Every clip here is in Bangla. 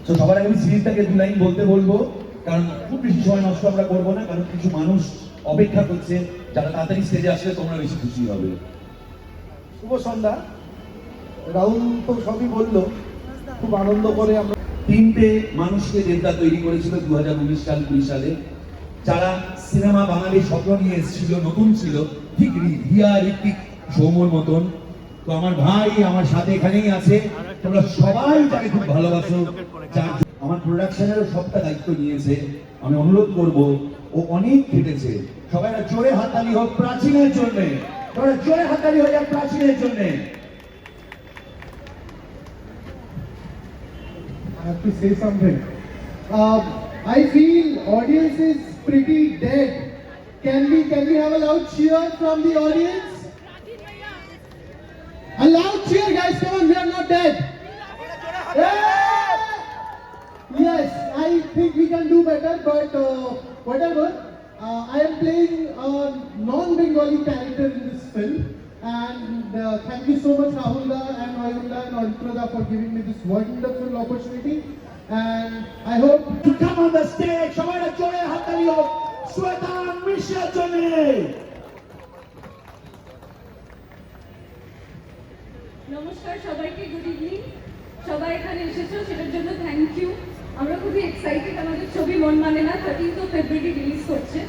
তো সবার আগে আমি সিরিজটাকে দু লাইন বলতে বলবো, কারণ খুব বেশি সময় নষ্ট আমরা করবো না, কারণ কিছু মানুষ অপেক্ষা করছে, যারা তাড়াতাড়ি স্টেজে আসলে তোমরা বেশি খুশি হবে। শুভ সন্ধ্যা। রাহুল তো সবই বললো, খুব আনন্দ করে আমরা। তিনটে মানুষকে দেবদা তৈরি করেছিল 2019 সাল 20 সালে, যারা সিনেমা বাঙালির স্বপ্ন নিয়ে এসেছিল, নতুন ছিল, ঠিক রিয়া, ঋত্বিক, সৌম্যর মতন। তো আমার ভাই আমার সাথে এখানেই আছে, তোমরা সবাই তাকে খুব ভালোবাসো, যার আমার প্রোডাকশনেরও সবটা দায়িত্ব নিয়েছে। আমি অনুরোধ করব, ও অনেক খেটেছে। সবাই জোরে হাততালি হোক প্রাচীনের জন্য, সবাই জোরে হাততালি হয়ে যাক প্রাচীনের জন্য। I have to say something. I feel audience is pretty dead. Can we have a loud cheer from the audience? A loud cheer, guys! Come on, we are not dead. Yeah! Yes, I think we can do better, but whatever. I am playing a non-Bengali character in this film, and thank you so much, Rahulda and Ayunda and Antrada, for giving me this wonderful opportunity. And I hope to come on the stage. সবাই জোরে হাততালি হোক শ্বেতা মিশ্রার জন্য। নমস্কার সবাইকে, গুড ইভিনিং। সবাই এখানে এসেছো সেটার জন্য থ্যাংক ইউ। আমরা খুবই এক্সাইটেড। আমাদের ছবি মন মানে না 13 ফেব্রুয়ারি রিলিজ করছে,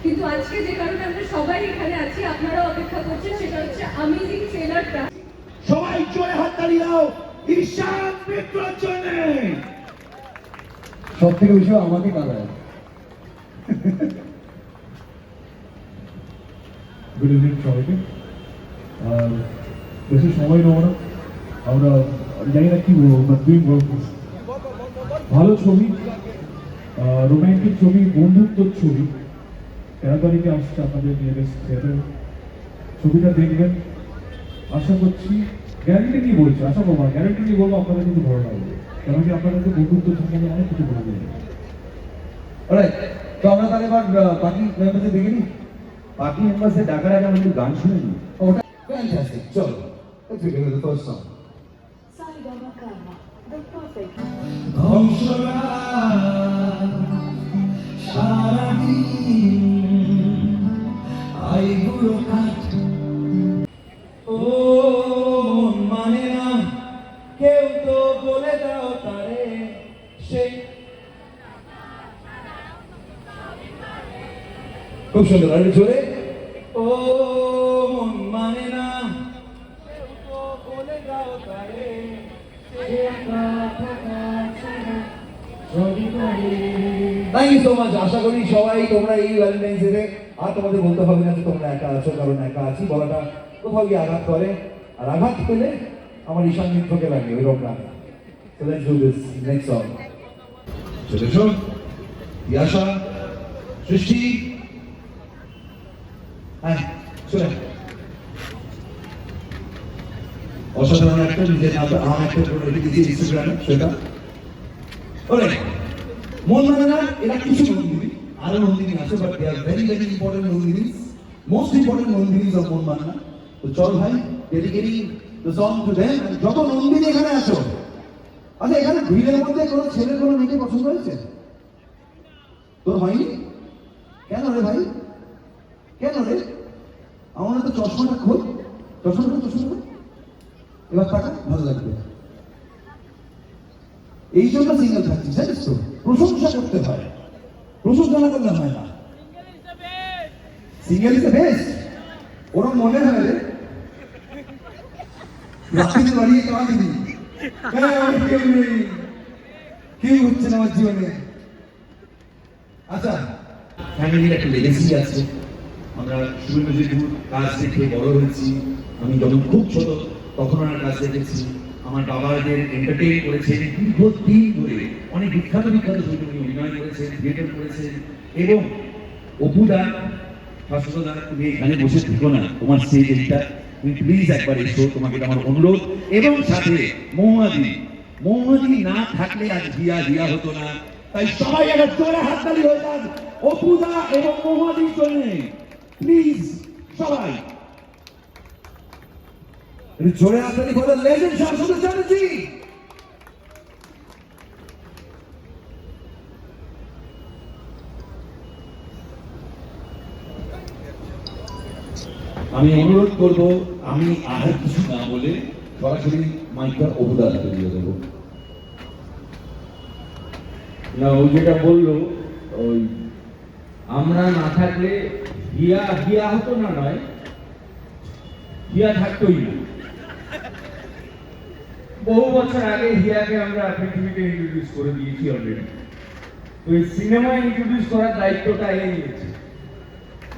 কিন্তু আজকে যে কারণে আমরা সবাই এখানে আছি, আপনারাও অপেক্ষা করছেন, সেটা হচ্ছে অ্যামেজিং ট্রেলারটা। সবাই জোরে হাততালি দাও ঈশান মিত্রের জন্য। সব থেকে বেশি আমাকে কাঁদায়। গুড ইভিনিং সবাইকে। বেশি সময় নেবো না, আমরা জানি না কি বলবো, ভালো ছবি, রোম্যান্টিক ছবি, বন্ধুত্বর ছবি 13 তারিখে আসছে আপনাদের নিয়ারেস্ট থিয়েটার। ছবিটা দেখবেন, আশা করছি, গ্যারান্টি নিয়ে বলছি, আশা করবো গ্যারান্টি নিয়ে বলবো আপনাদের কিন্তু ভালো লাগবে, কারণ কি আপনাদেরকে বন্ধুত্ব সম্বন্ধে অনেক কিছু বলে দেবে। অলরাইট, তো আমরা তাহলে এবার বাকি মেম্বারদের দেখে নিই। বাকি মেম্বারদের ডাকার আগে আমরা একটু গান শুনে নিই। ওটা ফ্যান্টাস্টিক। চলো, let's begin with the first song. The perfect. মানে না কেউ তো বলে দাও তারে সেই। খুব সুন্দর, আর জোরে। ও মন মানে না কেউ তো বলে দাও তারে থ্যাংক ইউ সো মাচ। আশা করি সবাই তোমরা এই ভ্যালেন্টাইন্স ডে আর তোমাদের বলতে হবে না যে তোমরা একা আছো, কারণ একা আছি বলাটা কোথাও গিয়ে আঘাত করে, আর আঘাত পেলে আমার ঈশান মিত্রকে লাগে ওই রকম লাগে। So let's do this next song. চলে এসো ইয়াশা, সৃষ্টি, হ্যাঁ চলে। অসাধারণ একটা নিজের আমার একটা রেখে দিয়েছি ইনস্টাগ্রামে, সেটা ওরে মন মানে না। এরা কিছু নন্দিনী, আরো নন্দিনী আছে, but they are very very important Nandini, most important Nandini of মন মানে না। তো চল ভাই, dedicating the song to them. যত নন্দিনী এখানে আছো, আচ্ছা এখানে ভিড়ের মধ্যে কোনো ছেলের কোনো মেয়েকে পছন্দ হয়েছে? তোর হয়নি? কেন রে ভাই, কেন রে? আমার তো চশমাটা খোল, চশমাটা খোল, এবার টাকা ভালো লাগবে। এই জন্য সিঙ্গেল থাকছিস, জানিস তো? প্রশংসা করতে হয়, প্রশংসা না করলে হয় না। Single is the best. ওরম মনে হয় রে, রাত্রিতে বাড়িয়ে কেমন দিবি? কেউ নেই, কেউ হচ্ছে না আমার জীবনে। আচ্ছা, ফ্যামিলির একটা লেগেসি আছে। আমরা সুরমজিপুর কাজ দেখে বড় হয়েছি। আমি যখন খুব ছোট তখন ওনার কাজ দেখেছি। আমার বাবাদের এন্টারটেইন করেছেন দীর্ঘদিন ধরে, অনেক বিখ্যাত বিখ্যাত ছবি উনি অভিনয় করেছেন, থিয়েটার করেছেন। এবং অপুদা, শাশ্বতদা, তুমি এখানে বসে থেকো না, তোমার স্টেজ এইটা, তুমি প্লিজ একবার এসো, তোমাকে আমার অনুরোধ। এবং সাথে মহুয়াদি, মহুয়াদি না থাকলে আজ দিয়া হতো না। তাই সবাই একটা জোরে হাততালি হয়ে যান অপুদা এবং মহুয়াদির জন্য, প্লিজ সবাই জোরে হাততালি করে লেজেন্ড শাশ্বত চ্যাটার্জি। আমি অনুরোধ করব, আমি আর কিছু না বলে সরাসরি মাইকটা অবদান দিয়ে দেবো। না, ও যেটা বললো, ওই আমরা না থাকলে হিয়া হিয়া হতো না, নয় হিয়া থাকতোই না। বহু বছর আগে হিয়াকে আমরা পৃথিবীতে ইন্ট্রোডিউস করে দিয়েছি অলরেডি। তো এই সিনেমা ইন্ট্রোডিউস করার দায়িত্বটা এ নিয়েছে।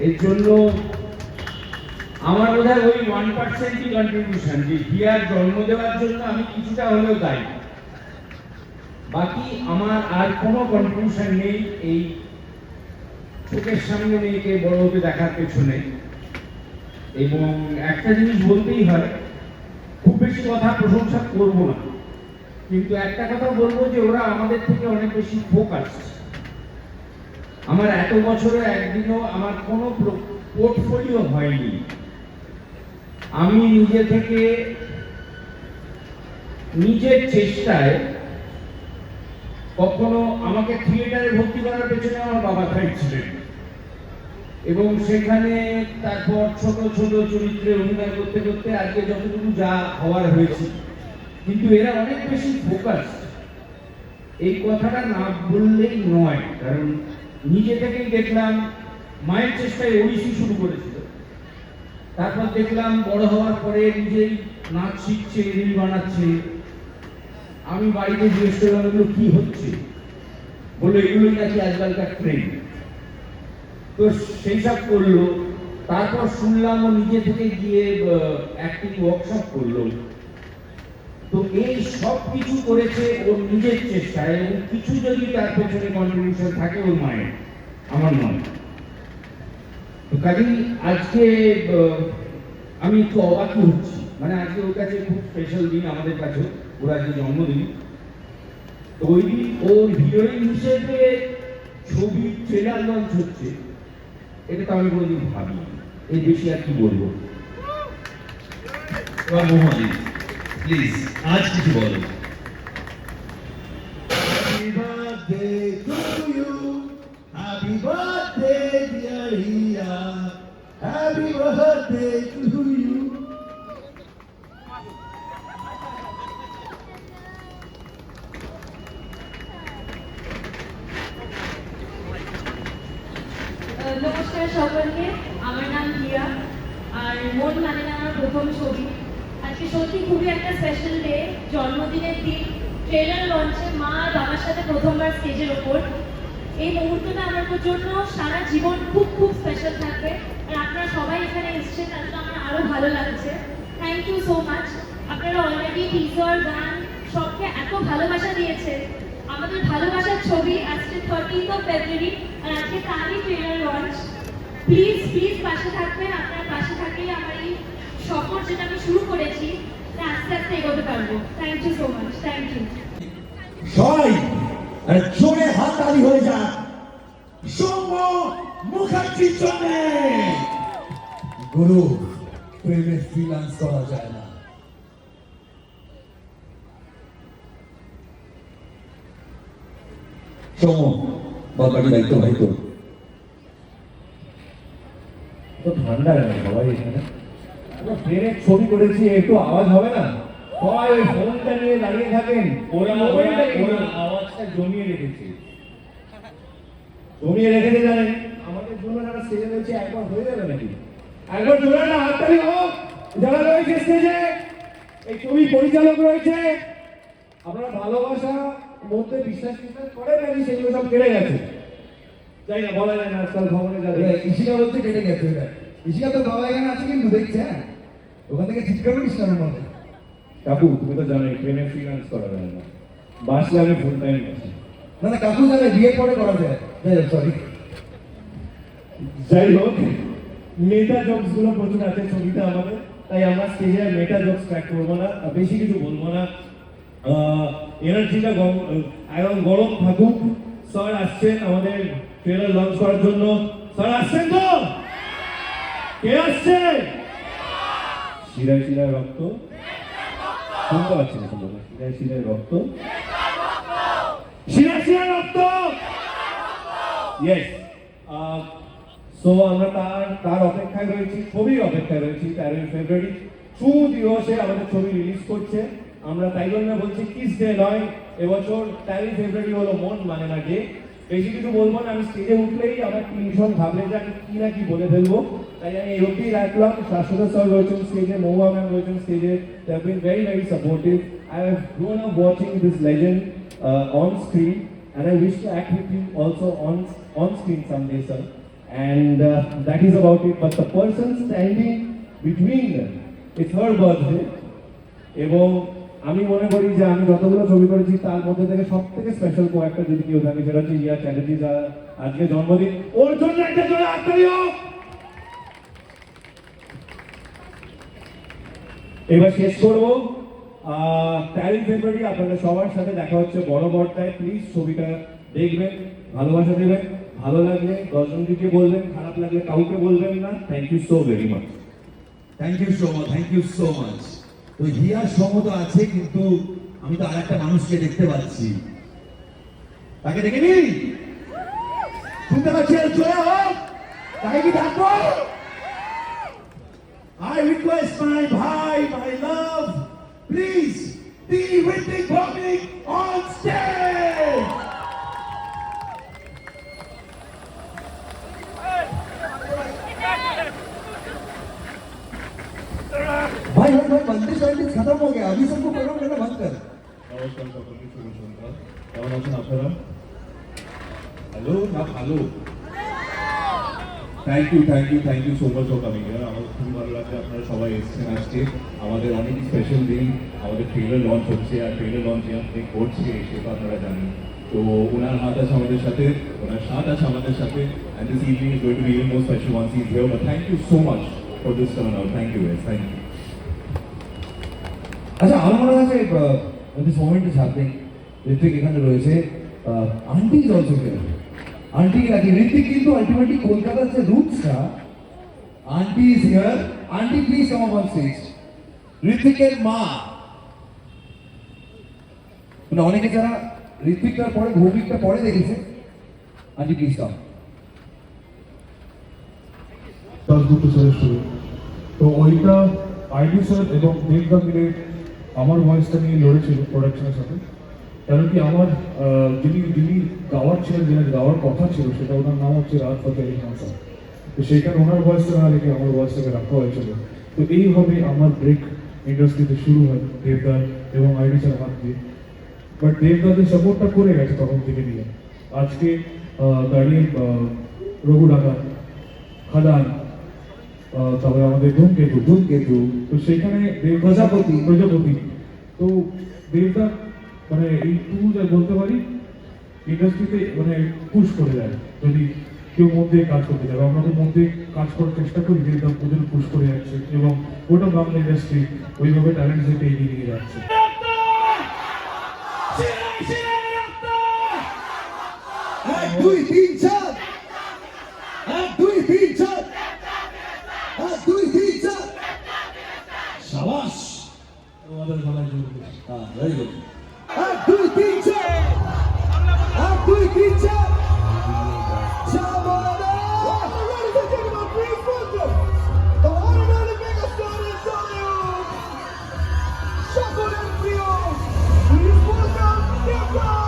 এর জন্য আমার বোধ হয় ওই 1%ই কন্ট্রিবিউশন, যে হিয়ার জন্ম দেওয়ার জন্য আমি কিছুটা হলেও দায়ী। বাকি আমার আর কোনো কন্ট্রিবিউশন নেই এই চোখের সামনে মেয়েকে বড় হতে দেখার পেছনে। এবং একটা জিনিস বলতেই হয়, খুব বেশি কথা প্রশংসা করব না, কিন্তু একটা কথা বলবো যে ওরা আমাদের থেকে অনেক বেশি ফোকাস। আমার এত বছরে একদিনও আমার কোনো পোর্টফোলিও হয়নি। আমি নিজে থেকে নিজের চেষ্টায়, কখনো আমাকে থিয়েটারে ভর্তি করার পেছনে আমার বাবা ছিলেন, এবং সেখানে তারপর ছোট ছোট চরিত্রে অভিনয় করতে করতে আজকে যতটুকু যা হওয়ার হয়েছে। কিন্তু এরা অনেক বেশি ফোকাস, এই কথাটা না বললেই নয়। কারণ নিজে থেকেই দেখলাম মায়ের চেষ্টায় ওড়িশি শুরু করেছিল, তারপর দেখলাম বড় হওয়ার পরে নিজেই নাচ শিখছে, রিল বানাচ্ছে। আমি বাড়িতে জিজ্ঞেস করলাম এগুলো কি হচ্ছে, বললো এগুলোই নাকি আজকালকার ট্রেন্ড। তো সেই সব করলো। তারপর শুনলাম ও নিজে থেকে গিয়ে অ্যাক্টিং ওয়ার্কশপ করলো। তো এই সব কিছু করেছে ওর নিজের চেষ্টায়, এবং কিছু যদি তার পেছনে কন্ট্রিবিউশন থাকে ওর মায়ের, আমার নয়। তো কাজেই আজকে আমি একটু অবাকই হচ্ছি। মানে আজকে ওর কাছে খুব স্পেশাল দিন, আমাদের কাছে ওর আজকে জন্মদিন। তো ওই দিন ওর হিরোইন হিসেবে ছবি ট্রেলার লঞ্চ হচ্ছে, এটা তো আমি কোনোদিন ভাবিনি। এর বেশি আর কি বলবো। মোহাম্মদ প্লিজ আজ কিছু বলো। Happy birthday to you. Happy birthday, dear Ria. Happy birthday to you. নমস্কার সকলকে, আমার নাম হিয়া, আর মন মানে না আমার প্রথম ছবি। আজকে সত্যি খুবই একটা স্পেশাল ডে, জন্মদিনের দিন, ট্রেলার লঞ্চে মা আর বাবার সাথে প্রথমবার স্টেজের ওপর। এই মুহূর্তটা আমার জন্য সারা জীবন খুব খুব স্পেশাল থাকবে। আর আপনারা সবাই এখানে এসেছেন, তার জন্য আমার আরও ভালো লাগছে। Thank you so much. আপনারা অলরেডি টিজার, গান সবকে এত ভালোবাসা দিয়েছেন। আমাদের ভালোবাসার ছবি আজকে 13th ফেব্রুয়ারি, আর আজকে তারই ট্রেলার লঞ্চ। প্লিজ প্লিজ পাশে থাকবেন। আপনার পাশে থাকলেই আমার এই সফর যেটা আমি শুরু করেছি তা আস্তে আস্তে এগোতে পারবো। Thank you so much. Thank you. সবাই জোরে হাততালি হয়ে যাক সৌম্য মুখার্জির জন্য। গুরু, প্রেমে ফ্রিল্যান্স করা যায় না। সৌম্য, বাকি দায়িত্ব ভাই তোর। তো ঠান্ডা গেল সবাই এখানে। ট্রেনের ছবি করেছি, একটু আওয়াজ হবে না? সবাই ওই ফোনটা নিয়ে দাঁড়িয়ে থাকেন। ওরা আওয়াজটা জমিয়ে রেখেছে, জানেন আমাদের জন্য যারা স্টেজে রয়েছে। একবার হয়ে যাবে নাকি? একবার জোরে একটা হাততালি হোক যারা রয়েছে স্টেজে। এই ছবি পরিচালক রয়েছে। আপনারা ভালোবাসা মধ্যে বিশ্বাস করেন নাকি সেগুলো সব কেড়ে গেছে? যাই না, বলা যায় না আজকাল খবরে যাবে। ইশিকা বলছে কেটে গেছে। ইশিকা তো বাবা এখানে আছে কিন্তু দেখছে, হ্যাঁ ওখান থেকে চিৎকার করিস না আমার মধ্যে। কাকু, তুমি তো জানোই ট্রেনে ফ্রিল্যান্স করা যায় না, বাসলে আমি ফুল টাইম আছি। না না, কাকু জানে বিয়ের পরে করা যায়। সরি। যাই হোক, মেটা জোকস গুলো প্রচুর আছে ছবিতে আমাদের, তাই আমরা স্টেজে মেটা জোকস ট্র্যাক করবো না, বেশি কিছু বলবো না। এনার্জিটা একদম গরম থাকুক। স্যার আসছেন আমাদের ট্রেলার লঞ্চ করার জন্য। স্যার আসছেন তো? কে আসছে? শিরায় শিরায় রক্ত শুনতে পাচ্ছি না, শিরায় শিরায় রক্ত, শিরায় শিরায় রক্ত। ইয়েস। সো আমরা তার অপেক্ষায় রয়েছি, ছবির অপেক্ষায় রয়েছি। 13 ফেব্রুয়ারি শুভ দিবসে আমাদের ছবি রিলিজ করছে। আমরা তাই জন্য বলছি কিস ডে নয়, এবছর 13 ফেব্রুয়ারি হলো মন মানে না ডে। বেশি কিছু বলবো না, আমি স্টেজে উঠলেই আমার টিউশন ভাবলে যে আমি কি না কি বলে ফেলবো, তাই আমি এই অবধি রাখলাম। শাশ্বত স্যার রয়েছেন স্টেজে, মহুয়া ম্যাম রয়েছেন স্টেজে, they have been very very supportive. I have grown up watching this legend on screen and I wish to act with you also on screen someday, sir. And that is about it. But the person standing between them, it's her birthday. এবং আমি মনে করি যে আমি যতগুলো ছবি করেছি তার মধ্যে থেকে সব থেকে স্পেশাল কয়েকটা যদি কেউ থাকে সেটা হচ্ছে রিয়া চ্যাটার্জি, যার আজকে জন্মদিন। ওর জন্য একটা জোরে হাততালি হোক। এবার শেষ করবো। 13 ফেব্রুয়ারি আপনাদের সবার সাথে দেখা হচ্ছে বড় পর্দায়। প্লিজ ছবিটা দেখবেন, ভালোবাসা দেবেন, ভালো লাগলে 10 জনকে বলবেন, খারাপ লাগলে কাউকে বলবেন না। Thank you so very much. Thank you so much, thank you so much. তো হিয়ার সঙ্গ তো আছে, কিন্তু আমি তো আরেকটা মানুষকে দেখতে পাচ্ছি। তাকে দেখে নি, শুনতে পাচ্ছি, চলে হোক, তাকে কি ডাকবো? I request my bhai, my love, please be Hrithik Bhautik on stage. भाई बंदिश खत्म हो गया, अभी सबको प्रोग्राम करना बंद कर। নমস্কার সকলকে, শুভ সন্ধ্যা। কেমন আছেন আপনারা? হ্যালো না ভালো? Thank you so much for coming here. আমার খুবই ভালো লাগছে আপনারা সবাই এসেছেন আজকে। আমাদের অনেক স্পেশাল দিন, আমাদের ট্রেলার লঞ্চ হচ্ছে, আর ট্রেলার লঞ্চ আপনি করছে সেটা আপনারা জানেন। তো ওনার হাত আছে আমাদের সাথে, ওনার সাথ আছে আমাদের সাথে, and this evening is going to be even more special once he's here. But thank you so much for this turnout. Thank you guys, thank you. আচ্ছা, আমার মনে হচ্ছে this moment is happening. Ritwik এখানে রয়েছে, aunty is also here. Aunty Rakhi, Ritwik কিন্তু আলটিমেটলি কলকাতার যে রুটসটা, aunty is here. Aunty please come on stage. ঋত্বিকের মা, মানে অনেকে যারা ঋত্বিকটার পরে ভৌমিকটা পরে দেখেছে, আন্টি প্লিজ কাম। দাসগুপ্ত স্যারের শুরু, তো ওইটা আইডি স্যার এবং দেবদা মিলে আমার ভয়েসটা নিয়ে লড়েছিল প্রোডাকশনের সাথে। কারণ কি আমার যিনি গাওয়ার ছিলেন, যিনি গাওয়ার কথা ছিল, সেটা ওনার নাম হচ্ছে রাত ফতে আলী খান স্যার। তো সেইখানে ওনার ভয়েসটা না রেখে আমার ভয়েসটাকে রাখা হয়েছিল। তো এইভাবে আমার ব্রেক ইন্ডাস্ট্রিতে শুরু হয় দেবদার এবং আইডি স্যার হাত দিয়ে। বাট দেবদাদের সাপোর্টটা করে গেছে তখন থেকে নিয়ে আজকে দাঁড়িয়ে রঘু ডাকা, খাদান, তারপরে আমাদের ধূমকেতু, তো সেখানে প্রজাপতি। তো দেবদা মানে এই টুল বলতে পারি ইন্ডাস্ট্রিতে মানে পুশ করে দেয়, যদি কেউ মধ্যে কাজ করতে যাবে। আমরা তো মধ্যে কাজ করার চেষ্টা করি, দেবদা ওদের পুশ করে যাচ্ছে এবং গোটা বাংলা ইন্ডাস্ট্রি ওইভাবে ট্যালেন্ট সেটে এগিয়ে নিয়ে যাচ্ছে। 1 2 3 4, 1 2 3 4, 1 2 3 4, শাবাশ, তোমাদের গলায় জোর দিই। হ্যাঁ, very good. 1 2 3 4, 1 2 3 4, শাবাশ। Ladies and gentlemen, please welcome the one and only megastar in Tollywood, Shakul and Trio. Please welcome Deborah.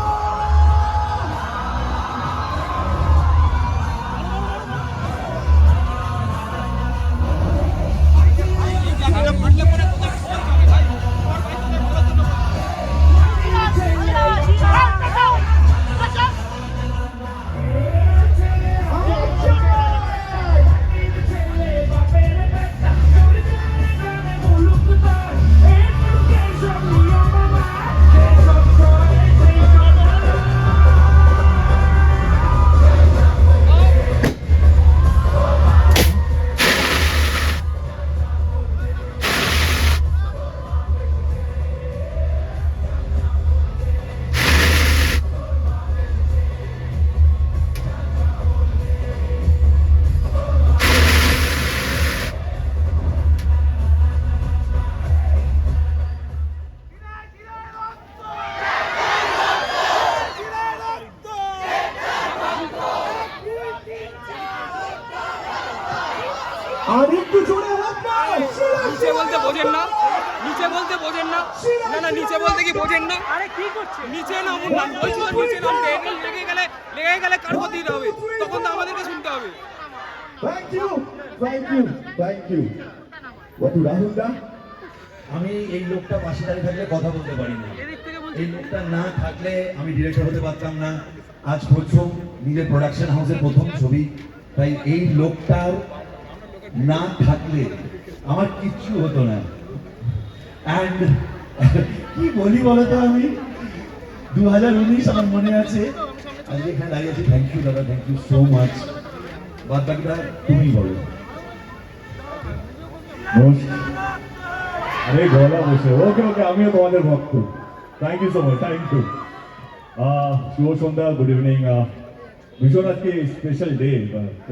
আর একটু জোরে হোক না। নিচে বলতে বোঝেন না, নিচে বলতে বোঝেন না, না না নিচে বলতে কি বোঝেন না? আরে কি করছে? নিচে নামুন না, বলছি তো নিচে নামতে, লেগে গেলে কার করতে দিতে হবে, তখন তো আমাদেরকে শুনতে হবে। Thank you, thank you, thank you. ওটু রাহুল দা, আমি এই লোকটা পাশে দাঁড়িয়ে থাকলে কথা বলতে পারি না। এই লোকটা না থাকলে আমি ডিরেক্টর হতে পারতাম না। আজ প্রথম নিজের প্রোডাকশন হাউসের প্রথম ছবি, তাই এই লোকটার না থাকলে আমার কিচ্ছু হতো না। অ্যান্ড কি বলি বলতো, আমি 2019 আমার মনে আছে, আজকে এখানে দাঁড়িয়ে আছি। থ্যাংক ইউ দাদা, থ্যাংক ইউ সো মাচ। বাদ বাকিটা তুমি বলো। আরে গলা বসে, ওকে ওকে, আমিও তোমাদের ভক্ত। Thank you so much, thank you. শুভ সন্ধ্যা, গুড ইভিনিং। ভীষণ আজকে স্পেশাল ডে,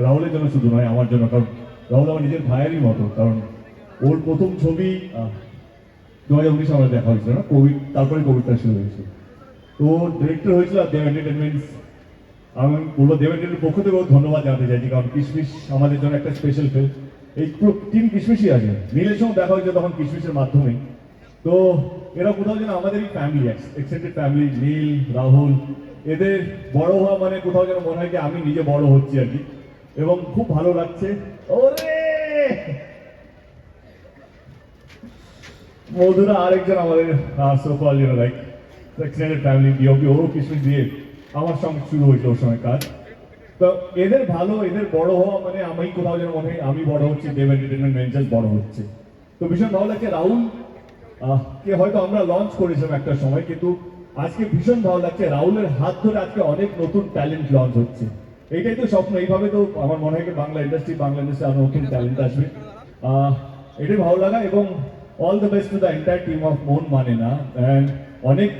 রাহুলের জন্য শুধু নয়, আমার জন্য, কারণ রাহুল আমার নিজের ভাইয়েরই মতো। কারণ ওর প্রথম ছবি 2019 আমার দেখা হয়েছিল না, কোভিড, তারপরে কোভিডটা শুরু হয়েছে। তো ডিরেক্টর হয়েছিল দেব এন্টারটেনমেন্টস। আমি বলবো দেব এন্টারটেনমেন্টের পক্ষ থেকেও ধন্যবাদ জানাতে চাইছি, কারণ কিশমিশ আমাদের জন্য একটা স্পেশাল ফিল্ম। এই পুরো টিম কিশমিশই আছে। নীলের সঙ্গে দেখা হয়েছে তখন কিশমিশের মাধ্যমেই। তো এরা কোথাও যেন আমাদেরই ফ্যামিলি, এক্সটেন্ডেড ফ্যামিলি। নীল, রাহুল, এদের বড় হওয়া মানে কোথাও যেন মনে হয় যে আমি নিজে বড় হচ্ছি আর কি, এবং খুব ভালো লাগছে। ওরে মধুরা আরেকজন আমাদের সোফল, লাইক এক্সটেন্ডেড ফ্যামিলি, ডিওপি, ওরও কিশমিশ দিয়ে আমার সঙ্গে শুরু হয়েছে ওর সময় কাজ। তো এদের ভালো, এদের বড় হওয়া মানে আমি কোথাও যেন মনে হয় আমি বড় হচ্ছি, দেব এন্টারটেনমেন্ট ভেঞ্চার্স বড় হচ্ছে। তো ভীষণ ভালো লাগছে। রাহুল কে হয়তো আমরা লঞ্চ করেছিলাম একটা সময়, কিন্তু আজকে ভীষণ ভালো লাগছে রাহুলের হাত ধরে আজকে অনেক নতুন ট্যালেন্ট লঞ্চ হচ্ছে। এইটাই তো স্বপ্ন, এইভাবে তো আমার মনে হয় বাংলা ইন্ডাস্ট্রি আরো নতুন ট্যালেন্ট আসবে। এটাই ভালো লাগা, এবং all the best to the entire team of মন মানে না। অ্যান্ড অনেক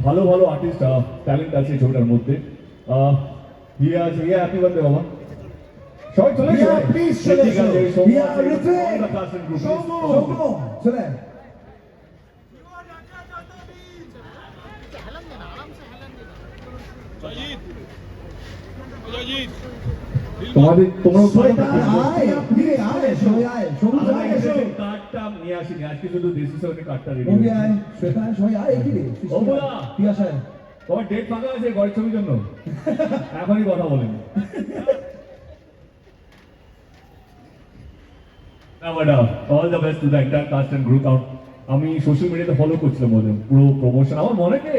ভালো ভালো আর্টিস্ট ট্যালেন্ট আছে ছবিটার মধ্যে। হ্যাপি বার্থডে বাবা। সবাই চলে এসো। প্লিজ চলে এসো। চলে তোমরাও কার্ডটা নিয়ে আসিনি আজকে, শুধু দেশি সঙ্গে কার্ডটা রেডি। তোমার ডেট ফাঁকা আছে ঘরের ছবির জন্য? এখনই কথা বলেন। All the best to the entire cast and group. আমি সোশ্যাল মিডিয়াতে ফলো করছিলাম ওদের পুরো প্রমোশন। আমার মনে কে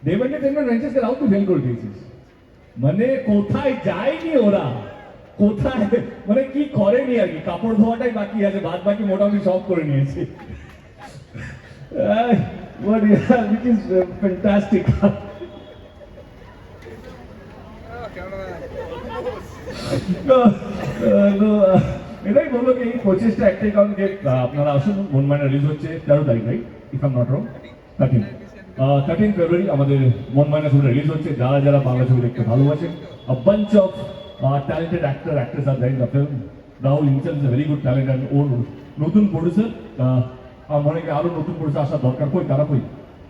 দেব এন্টারটেনমেন্ট ভেঞ্চার্সকে রাও তুই ফেল করে দিয়েছিস। মানে কোথায় যায়নি ওরা, কোথায় মানে কি করেনি আর কি, কাপড় ধোয়াটাই বাকি আছে, বাদ বাকি মোটামুটি সব করে নিয়েছে। What which is fantastic. এটাই বলবো কি এই প্রচেষ্টা একটাই কারণ যে আপনারা আসুন, মন মানে রিলিজ হচ্ছে 13 তারিখ, right? If I am not wrong, 13 ফেব্রুয়ারি আমাদের মন মানে ছবি রিলিজ হচ্ছে। যারা যারা বাংলা ছবি দেখতে ভালোবাসেন, a bunch of talented actors are there in the film. Rahul himself is a very good talent, and ওর নতুন প্রডিউসার, আমার মনে হয় আরো নতুন প্রডিউসার আসার দরকার। কই তারা কই?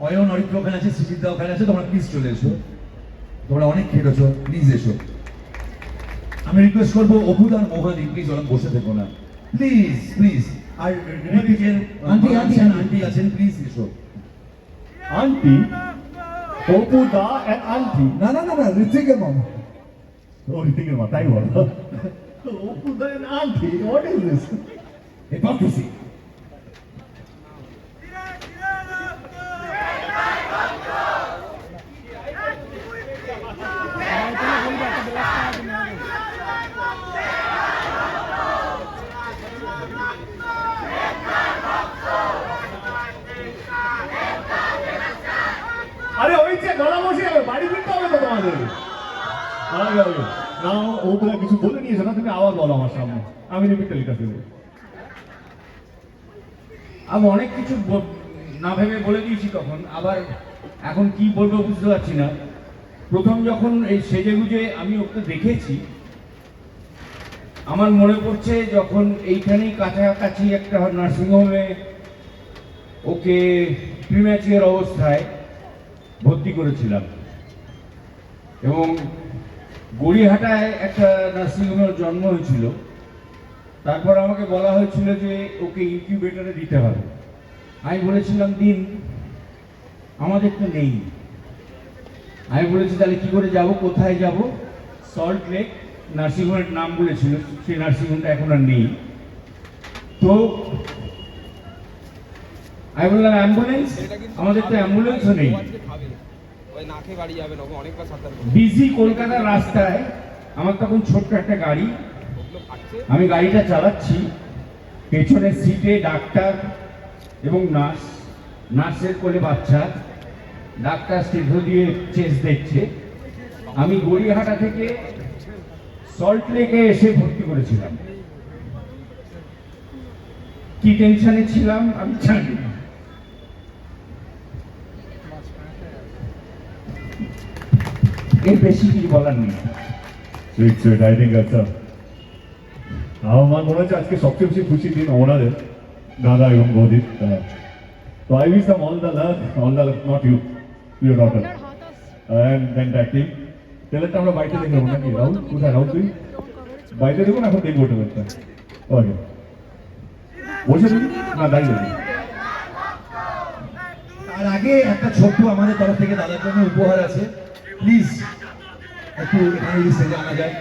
অয়ন অরিত্র ওখানে আছে, সুচিত্রা ওখানে আছে, তোমরা প্লিজ চলে এসো। তোমরা অনেক খেটেছো, প্লিজ এসো। আমি রিকোয়েস্ট করবো অপুদার মোহানি, প্লিজ ওরা বসে থেকো না, প্লিজ প্লিজ। আর ঋতিকের আন্টি আছেন, প্লিজ এসো। Aunty, Apu da and aunty? না না না না, ঋতিকের মম। ও ঋতিকের মা, তাই বলো? Apu da and aunty, what is this? Hypocrisy. আরে ওই যে গলা বসে যাবে, বাড়ি ফিরতে হবে তো তোমাদের। আগে আগে না, ও বলে কিছু বলে নিয়েছে না, তুমি আওয়াজ বলো আমার সামনে, আমি রিপিটটা লিখে ফেলবো। আমি অনেক কিছু না ভেবে বলে দিয়েছি তখন, আবার এখন কি বলবো বুঝতে পারছি না। প্রথম যখন এই সেজেগুজে আমি ওকে দেখেছি, আমার মনে পড়ছে যখন এইখানেই কাছাকাছি একটা নার্সিংহোমে ওকে প্রিম্যাচিওর অবস্থায় ভর্তি করেছিলাম, এবং গড়িয়াহাটায় একটা নার্সিংহোমের জন্ম হয়েছিল। তারপর আমাকে বলা হয়েছিল যে ওকে ইনকিউবেটরে দিতে হবে। আমি বলেছিলাম দিন, আমাদের তো নেই। আমি বলেছি তাহলে কি করে যাব, কোথায় যাব? সল্ট লেক নার্সিংহোমের নাম বলেছিল, সেই নার্সিংহোমটা এখন আর নেই। তো আমি বললাম অ্যাম্বুলেন্স, আমাদের তো অ্যাম্বুলেন্সও নেই। বিজি কলকাতার রাস্তায় আমার তখন ছোট্ট একটা গাড়ি, আমি গাড়িটা চালাচ্ছি, পেছনের সিটে ডাক্তার এবং নার্স, নার্সের কোলে বাচ্চা, ডাক্তার স্টেথো দিয়ে চেস্ট দেখছে। আমি গড়িয়াহাটা থেকে সল্ট লেকে এসে ভর্তি করেছিলাম। কি টেনশনে ছিলাম আমি জানি না। এর বেশি কিছু বলার নেই। সুইট সুইট, আই থিঙ্ক আচ্ছা আমার মনে হচ্ছে আজকে সবচেয়ে বেশি খুশির দিন ওনাদের, দাদা এবং বৌদির। তো I wish them all the love, not you, your daughter and that team. ট্রেলারটা আমরা বাড়িতে দেখে নেবো নাকি? রাহুল কোথায়? রাহুল তুই বাড়িতে দেখুন, এখন দেখবো ট্রেলারটা। ওকে, বসে দেখি না দাঁড়িয়ে দেখি? তার আগে একটা ছোট্ট আমাদের তরফ থেকে দাদার জন্য উপহার আছে, প্লিজ একটু এখানে স্টেজে আনা যায়।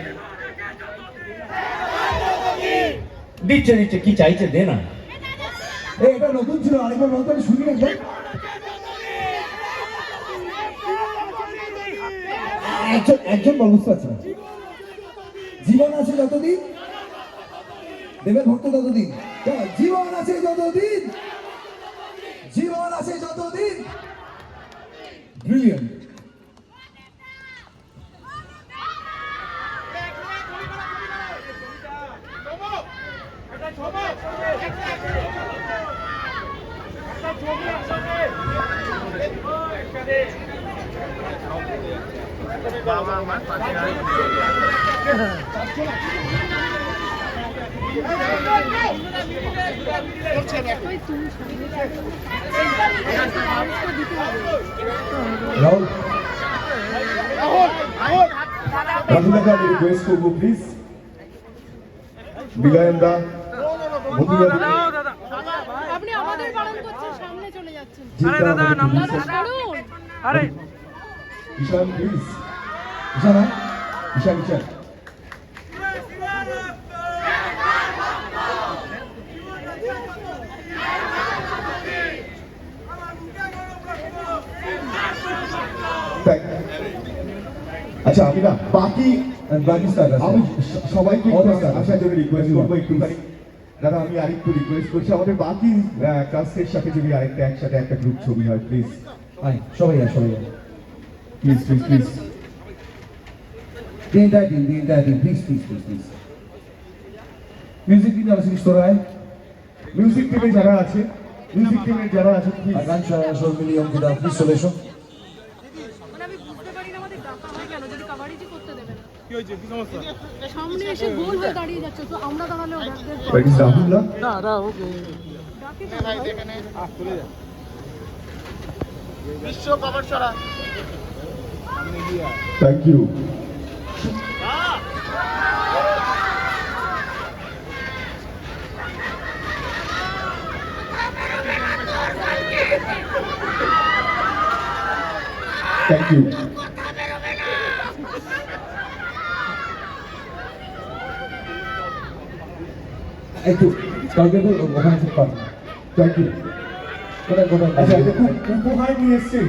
দিচ্ছে দিচ্ছে, কি চাইছে দে না। এটা নতুন ছিল, আরেকবার বলতে আমি শুনি একবার। একজন বল, বুঝতে পারছি না। জীবন আছে যতদিন দেবেন ভক্ত ততদিন। জীবন আছে যতদিন, জীবন আছে যতদিন। ব্রিলিয়ান্ট। রাহুল, রাহুলদাকে আমি রিকোয়েস্ট করবো প্লিজ, বিলায়নদা, বন্ধুরা, আপনি আমাদের বারণ করছেন, সামনে চলে যাচ্ছেন। আরে ঈশান প্লিজ, ঈশান ঈশান ঈশান আচ্ছা আমি না বাকি আমি সবাইকে আসার জন্য রিকোয়েস্ট করবো একটুখানি। দাদা আমি আরেকটু রিকোয়েস্ট করছি, আমাদের বাকি কাস্টের সাথে যদি আরেকটা একসাথে একটা গ্রুপ ছবি হয় প্লিজ। সবাই সবাই please please please the entire team, please. Music team আছে নিশ্চয়। মিউজিক টিমে যারা আছে, মিউজিক টিমের যারা আছে প্লিজ। গান শর্মিলি অঙ্কিতা প্লিজ চলে এসো। মানে আমি বুঝতে পারি না আমাদের ডাকা হয় কেন, যদি কাভারেজই করতে দেবে না। কি হয়েছে, কি সমস্যা? সামনে এসে গোল হয়ে দাঁড়িয়ে যাচ্ছে, তো আমরা দাঁড়ালে ওদের Where is Rahul? বিশ্ব কভার ছড়া। Thank you. Thank you. একটু কাউকে ওখানে ঠিক পারবো। Thank you. কোথায় আচ্ছা এটা খুব উপহার নিয়ে এসছেন।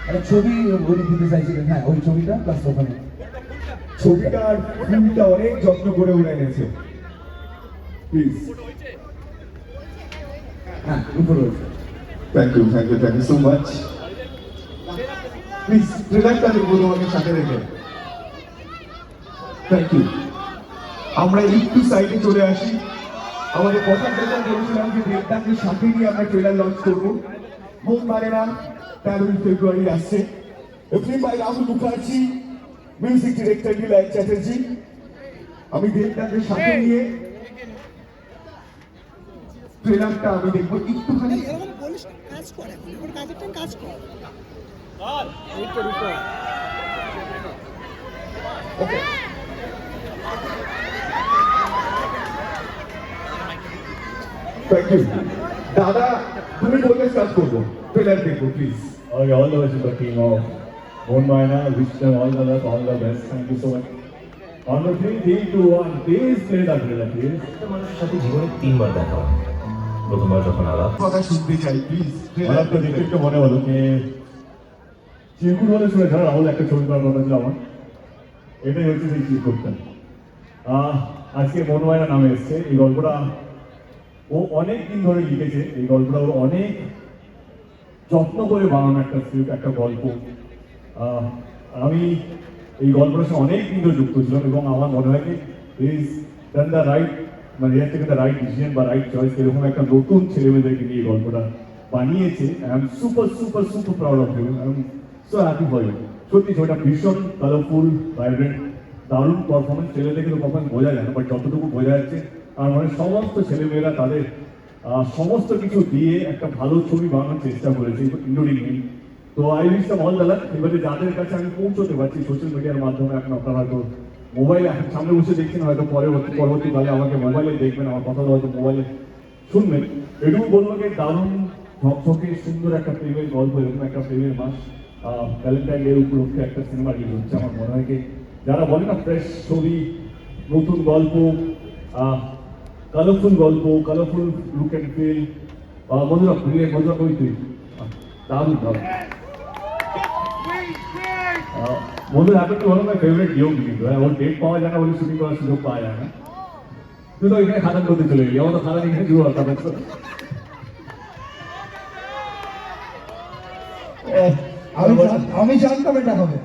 একটা ছবি উনি দিতে চাইছিলেন, হ্যাঁ ওই ছবিটা প্লাস ওখানে ছবিটা আর ফুলটা অনেক যত্ন করে উড়ে এনেছে প্লিজ। হ্যাঁ উপরে রয়েছে। Thank you so much. Please ট্রেলারটা দেখবো তোমাকে সাথে রেখে। Thank you. আমরা একটু সাইডে চলে আসি। আমাদের কথা বলেছিলাম যে দেবদাকে সাথে নিয়ে আমরা ট্রেলার লঞ্চ করবো। মন মানে না, 13 ফেব্রুয়ারি আসছে। Film by Rahul Mukherjee, music director Bilayan Chatterjee. আমি দেবদাকে সাথে নিয়ে ট্রেলারটা আমি দেখবো একটুখানি। ওকে থ্যাংক ইউ দাদা, তুমি বললে স্টার্ট করবো, ট্রেলার দেখবো please. Okay, all the best to the team of Mon Maina. Wish them all the luck, all the best. Thank you so much. On the 3, 2, 1, please play the trailer, please. মানুষের সাথে জীবনে 3 বার দেখা হয়। প্রথমবার যখন আলাপ, কথা শুনতে চাই প্লিজ। আমার তো দেখতে একটু মনে হলো যে চিরকুট বলে শুনে ধর রাহুল একটা ছবি করার কথা ছিল আমার, এটাই হচ্ছে সেই চিরকুটটা। আজকে মন মায়না নামে এসছে এই গল্পটা। ও অনেক দিন ধরে লিখেছে এই গল্পটা, ওর অনেক যত্ন করে বানানো একটা স্ক্রিপ্ট, একটা গল্প। আমি এই গল্পটার সঙ্গে অনেক দিন ধরে যুক্ত ছিলাম এবং আমার মনে হয় কি ইজ ডান দ্য রাইট, মানে এর থেকে দ্য রাইট ডিসিশন বা রাইট চয়েস। এরকম একটা নতুন ছেলেমেয়েদেরকে নিয়ে এই গল্পটা বানিয়েছে। I am super super super proud of you, I am so happy for you. সত্যি ছবিটা ভীষণ কালারফুল, ভাইব্রেন্ট, দারুণ পারফরমেন্স। ছেলে থেকে তো কখন বোঝা যায় না, বাট যতটুকু বোঝা যাচ্ছে আর মানে সমস্ত ছেলেমেয়েরা তাদের সমস্ত কিছু দিয়ে একটা ভালো ছবি বানানোর চেষ্টা করেছে, ইনক্লুডিং মি। তো I wish them all the luck. এবারে যাদের কাছে আমি পৌঁছতে পারছি সোশ্যাল মিডিয়ার মাধ্যমে, এখন আপনারা হয়তো মোবাইলে এখন সামনে বসে দেখছেন, হয়তো পরবর্তীকালে আমাকে মোবাইলে দেখবেন, আমার কথা হয়তো মোবাইলে শুনবেন। এটুকু বলবো যে দারুণ ঝকঝকে সুন্দর একটা প্রেমের গল্প, এরকম একটা প্রেমের মাস ভ্যালেন্টাইন ডে উপলক্ষে একটা সিনেমা রিলিজ হচ্ছে। আমার মনে হয় কি যারা বলে না ফ্রেশ ছবি, নতুন গল্প, কালারফুল গল্প, colourful look and feel, Madhura Madhura কবি তুই দারুণ দারুণ। Madhur happen to one of my favourite young কিন্তু, ওর ডেট পাওয়া যায় না বলে শুটিং করার সুযোগ পাওয়া যায় না। তুই তো এখানে খাদান করতে চলে গেলি, আমার তো খাদান এখানে শুরু হতাম। আমি জানতাম এটা হবে,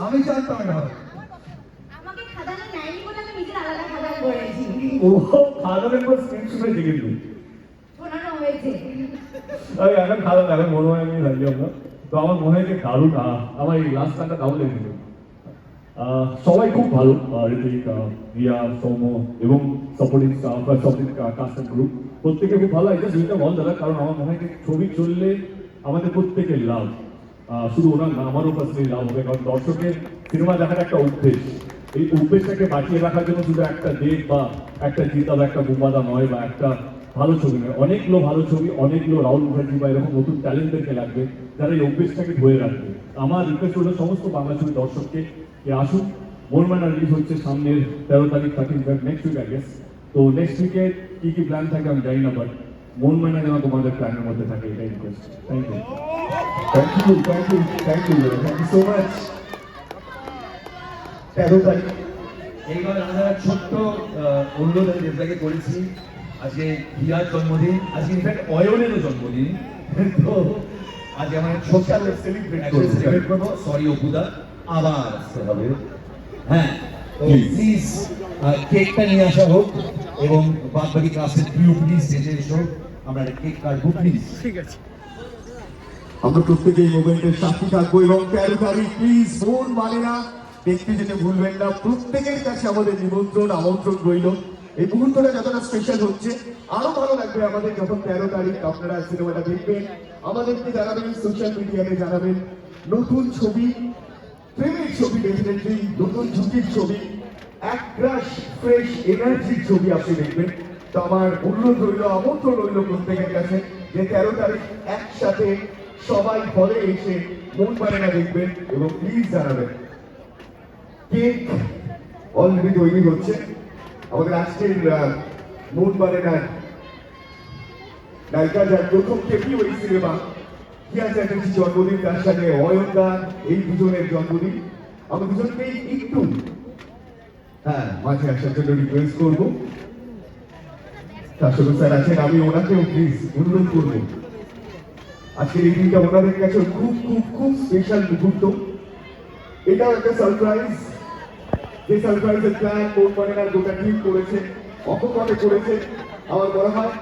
আমি জানতাম এটা হবে। আমাকে খাদানে নেয়নি বলে আমি নিজের আলাদা খাদান করেছি। ও খাদানের পর স্ক্রিন শুনেছি কিন্তু শোনানো হয়েছে। এখন খাদান এখন মনে হয় আমি রাজি আমরা। তো আমার মনে হয় যে দারুণ, আমার এই লাস্ট গানটা দারুণ লেগেছিল। সবাই খুব ভালো, ঋতিক, রিয়া, সৌম্য এবং সাপোর্টিং স্টাফ বা সাপোর্টিং কাস্ট গ্রুপ প্রত্যেকে খুব ভালো। এটা দুইটা বল দাদা, কারণ আমার মনে হয় যে ছবি চললে আমাদের প্রত্যেকের লাভ, শুধু ওনার না আমারও পার্সোনালি লাভ হবে। কারণ দর্শকের সিনেমা দেখার একটা অভ্যেস, এই অভ্যেসটাকে বাঁচিয়ে রাখার জন্য শুধু একটা ডেট বা একটা জিতা বা একটা বোমাদা নয় বা একটা ভালো ছবি নয়, অনেকগুলো ভালো ছবি, অনেকগুলো রাহুল মুখার্জি বা এরকম নতুন ট্যালেন্টদেরকে লাগবে যারা এই অভ্যেসটাকে ধরে রাখবে। আমার রিকোয়েস্ট হলো সমস্ত বাংলা ছবি দর্শককে আসুন। মন মায়না রিলিজ হচ্ছে সামনের 13 তারিখ, 13 নেক্সট উইক আই গেস। তো নেক্সট উইকে কি কি প্ল্যান থাকে আমি জানি না, বাট মন মায়না যেন তোমাদের প্ল্যানের মধ্যে থাকে, এটাই request. Thank you, thank you, thank you, thank you, thank you so much. 13 তারিখ এইবার আমরা ছোট্ট অনুরোধ আমি দেবদাকে করেছি, আজকে হিয়ার জন্মদিন, আজকে ইনফ্যাক্ট অয়নেরও জন্মদিন। তো আজকে আমরা ছোট্ট সেলিব্রেট করবো। সরি অপুদা, আবার আসতে হবে। হ্যাঁ, তো প্লিজ কেকটা নিয়ে আসা হোক এবং বাদ বাকি ক্লাসের প্রিয় প্লিজ যেতে এসো, আমরা একটা কেক কাটবো প্লিজ। ঠিক আছে। আমরা প্রত্যেকে এই মোমেন্টের সাক্ষী থাকবো এবং 13 তারিখ প্লিজ মন মানে না দেখতে যেতে ভুলবেন না। প্রত্যেকের কাছে আমাদের নিমন্ত্রণ, আমন্ত্রণ রইল। এই মুহূর্তটা যতটা স্পেশাল হচ্ছে, আরো ভালো লাগবে আমাদের যখন 13 তারিখ আপনারা সিনেমাটা দেখবেন। আমাদেরকে জানাবেন, সোশ্যাল মিডিয়াতে জানাবেন। নতুন ছবি, প্রেমের ছবি, ডেফিনেটলি নতুন ঝুঁকির ছবি, এক ক্রাশ ফ্রেশ এনার্জির ছবি আপনি দেখবেন। তো আমার অনুরোধ রইল, আমন্ত্রণ রইল প্রত্যেকের কাছে যে 13 তারিখ একসাথে সবাই হলে এসে মন মানে না দেখবেন এবং প্লিজ জানাবেন। কেক অলরেডি তৈরি হচ্ছে। আমাদের আজকের মন মানে না নায়িকা যার প্রথম কেপি ওই সিনেমা, হিয়া চ্যাটার্জির জন্মদিন, তার সাথে অয়নদা, এই দুজনের জন্মদিন। আমি দুজনকেই একটু মাঝে আসার জন্য রিকোয়েস্ট করবো। তার সাথে স্যার আছেন, আমি ওনাকেও প্লিজ অনুরোধ করবো। আজকের এই দিনটা ওনাদের কাছে খুব খুব খুব স্পেশাল মুহূর্ত। এটাও একটা সারপ্রাইজ, যে সারপ্রাইজের প্ল্যান মন মানে না গোটা টিম করেছে, অকপটে করেছে। আমার মনে হয়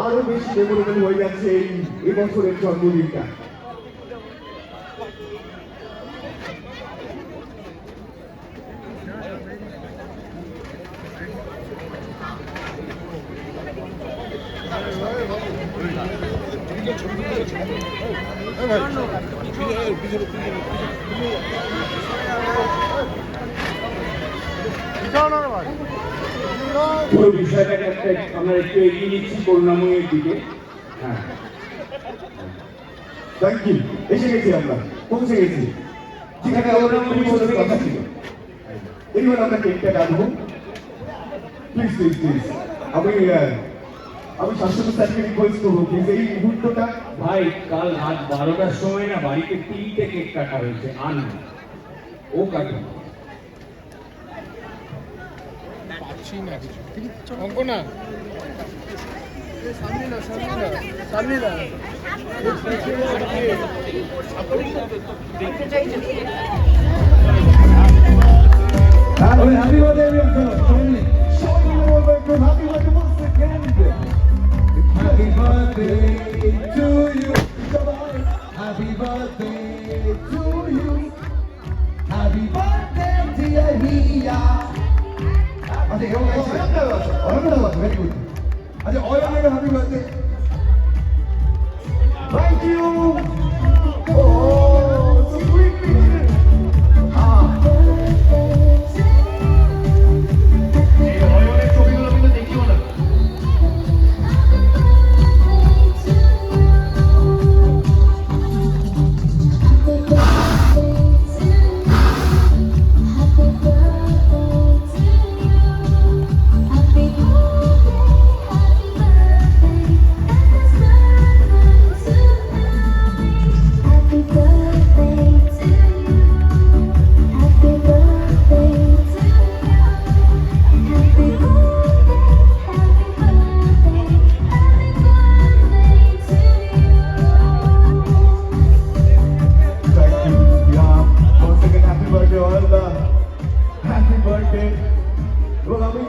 আরো বেশি মেমোরেবল হয়ে যাচ্ছে এই এবছরের জন্মদিনটা। No, no, no. পুরো বিষয়টাকে আমরা একটু এগিয়ে নিচ্ছি করুণাময়ের দিকে। হ্যাঁ, থ্যাংক ইউ। এসে গেছি, আমরা পৌঁছে গেছি যেখানে করুণাময়ী বলে কথা ছিল। এইবার আমরা কেকটা কাটবো। প্লিজ প্লিজ প্লিজ, আমি শাশ্বত স্যারকে রিকোয়েস্ট করবো প্লিজ এই মুহূর্তটা। ভাই কাল রাত 12টার সময় না বাড়িতে 3টে কেক কাটা হয়েছে, আন ও কাটে হ্যাপি বার্থডে এভরিওয়ান, চলো সবাই মিলে সবাই মিলে বলবো একটু হ্যাপি বার্থডে বলতে second. Happy birthday to you, happy birthday to you, happy birthday dear Riya. আচ্ছা এরকম অনেকটা ভেরি গুড। আচ্ছা অয়নের হ্যাপি বার্থডে। Thank you. ও সো সুইট পিকচার। এই অয়নের ছবিগুলো কিন্তু দেখিও না। Thank you. Yeah. Once again, happy birthday, Olga. Happy birthday. এবং আমি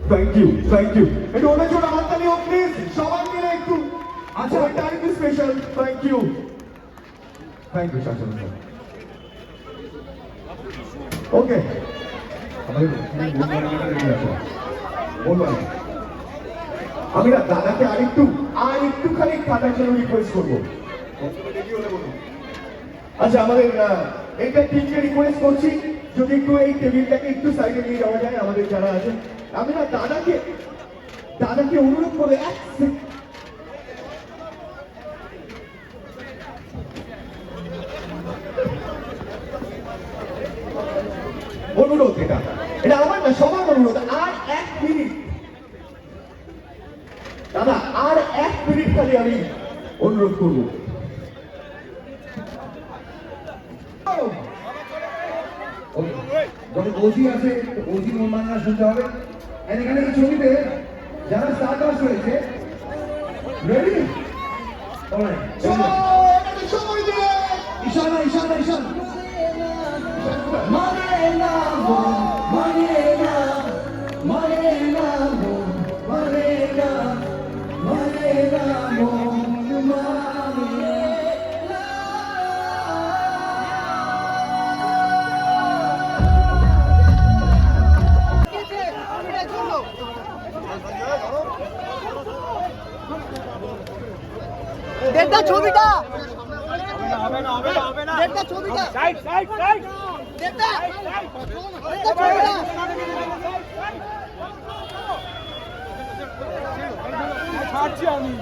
থ্যাংক ইউ থ্যাংক ইউ। একটু ওদের জন্য হাততালি হোক প্লিজ, সবাই মিলে একটু। আচ্ছা এটা আরেকটু স্পেশাল। থ্যাংক ইউ শাসন স্যার। ওকে আমি না দাদাকে আরেকটুখানি কাটার জন্য রিকোয়েস্ট করবো। আচ্ছা আমাদের এইটা টিমকে রিকোয়েস্ট করছি যদি একটু এই টেবিলটাকে একটু সাইডে নিয়ে যাওয়া যায় আমাদের যারা আছে। আমি না দাদাকে অনুরোধ করে অনুরোধ, এটা আমার না সবার অনুরোধ। আর 1 মিনিট দাদা, আর 1 মিনিট খালি আমি অনুরোধ করবো। যখন ওজি আছে ওজি মনমান্না শুনতে হবে। এখানে এই ছবিতে যারা স্টারকাস্ট হয়েছে রেডি? ইশানা ইশানা ইশানা মানে না মানে না মানে না মানে না মানে না দেখটা ছবিটা দেখটা ছবিটা দেখটা ছাড়ছি আমি।